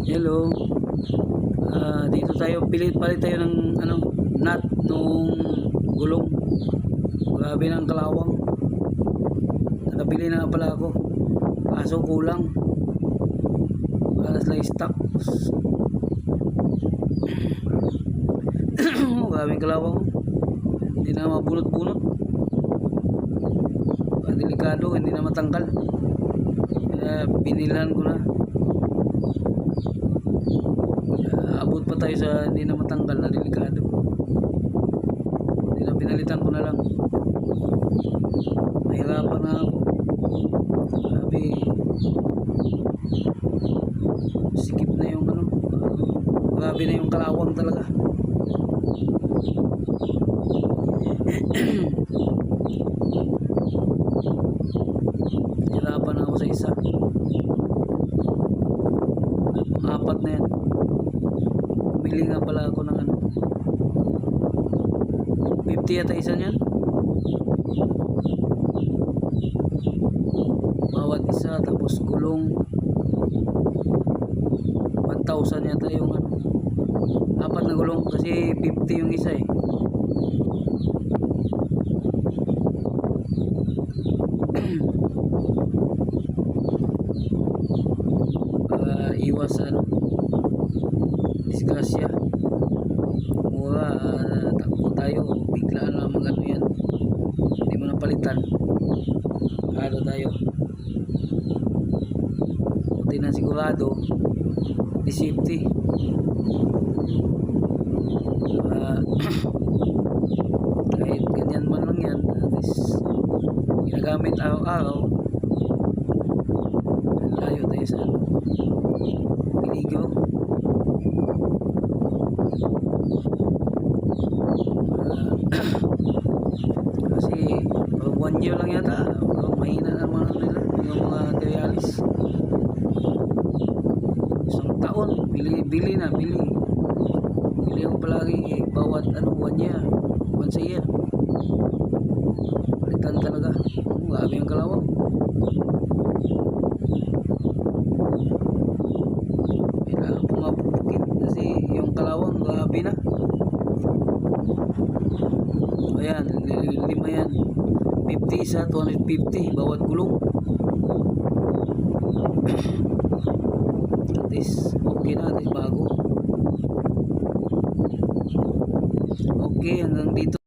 Hello. Dito tayo palit tayo ng nut nung gulong. Grabe ng kalawang. Nakabili na pala ako. Kaso kulang. Wala na sila stock. Grabe kalawang. Hindi na mabunot-bunot. Delikado, hindi na matanggal. Kaya binilhan ko na. Abot pa tayo sa hindi na matanggal na delikado. Hindi na, pinalitan ko na lang. Mahirapan na ako. Sabi, sikip na yung grabe na yung kalawang talaga. Hirapan ako sa isa. Apat na yan. Bili nga pala ako ng 50 yata isa niyan. Bawat isa, tapos gulong 1,000 yata yung apat na gulong kasi 50 yung isa eh. Iwas disgrasya. Mura, takbo tayo, bigla lamang yan, hindi mo napalitan. Kado tayo, buti na sigurado di safety. Kahit ganyan man lang yan, at least ginagamit araw-araw. Layo tayo sa peligro. Kasi 1 year lang yata, mahina naman nila yung mga materialis. Isang taon, bili ako palagi bawat 1 year, once a year. Palitan talaga. Grabe yung kalawang. Kailangan pumapukin kasi yung kalawang grabe na. Ayan, 5 yan, 50 isa, 250 bawat gulong. At least okay na, at least bago. Okay, hanggang dito.